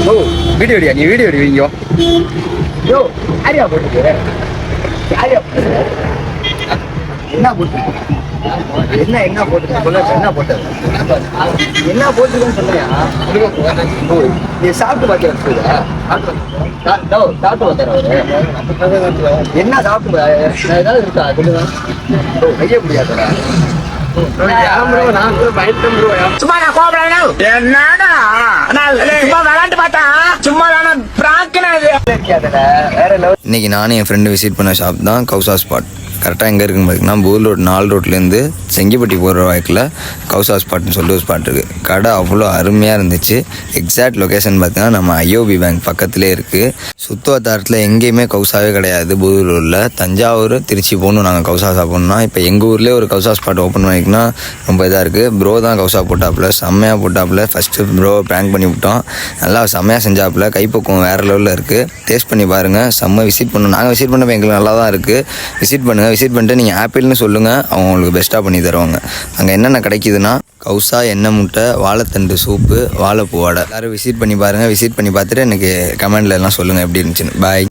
ஓ video அடியா, நீ video அடி வைங்க. யோ யாரியா போட்டுக்கு, யாரியா போட்டு, என்ன போட்டு, என்ன போட்டு சொல்ல, என்ன போட்டது, என்ன போட்டுன்னு சொல்லையா? ஓ நீ சாப்பிட்டு பார்த்தியா? சாப்பிட்டு பார்த்தாரு என்ன சாப்பிட்டு ஏதாவது இருக்கா சொல்லுங்க. ஓ கைய முடியாதா? சும்மா நான் கோபப்படணும். என்னடா சும்மா விளையாண்டு பார்த்தா சும்மா வேணாம் பிராங்க்னா இது. இன்றைக்கி நானும் என் ஃப்ரெண்டு விசிட் பண்ண ஷாப் தான் கௌசா ஸ்பாட். கரெக்டாக எங்கே இருக்குன்னு பார்த்தீங்கன்னா பூல் ரோட் 4 ரோட்லேருந்து செங்கிப்பட்டி போகிற வாய்க்கில் கௌசா ஸ்பாட்னு சொல்லிட்டு ஒரு ஸ்பாட் இருக்குது. கடை அவ்வளோ அருமையாக இருந்துச்சு. எக்ஸாக்ட் லொக்கேஷன் பார்த்தீங்கன்னா நம்ம ஐஓபி பேங்க் பக்கத்துலேயே இருக்குது. சுற்றுவட்டாரத்தில் எங்கேயுமே கௌசாவே கிடையாது. பூல் ரோடில் தஞ்சாவூர் திருச்சி போகணும் நாங்கள் கௌசா சாப்பிட்ணுன்னா. இப்போ எங்கள் ஊர்லேயே ஒரு கௌசா ஸ்பாட் ஓப்பன் பண்ணிக்கினா ரொம்ப இதாக இருக்குது. ப்ரோ தான் கௌசா போட்டாப்புல, செம்மையாக போட்டாப்புல. ஃபஸ்ட்டு ப்ரோ ப்ராங்க் பண்ணி விட்டோம். நல்லா செம்மையாக செஞ்சாப்புல. கைப்பக்குவம் வேறு லெவலில் இருக்குது. டேஸ்ட் பண்ணி பாருங்கள். செம்ம விசிட் பண்ணணும். நாங்கள் விசிட் பண்ணப்போ எங்களுக்கு நல்லா தான் இருக்குது. விசிட் பண்ணுங்கள். விசிட் பண்ணிட்டு நீங்கள் ஆப்பிள்னு சொல்லுங்கள், அவங்க உங்களுக்கு பெஸ்ட்டாக பண்ணி தருவாங்க. அங்கே என்னென்ன கிடைக்குதுன்னா கௌசா, எண்ணெய் முட்டை, வாழைத்தண்டு சூப்பு, வாழைப்பூ வடை. எல்லோரும் விசிட் பண்ணி பாருங்கள். விசிட் பண்ணி பார்த்துட்டு எனக்கு கமெண்டில் எல்லாம் சொல்லுங்கள் எப்படி இருந்துச்சுன்னு. பாய்.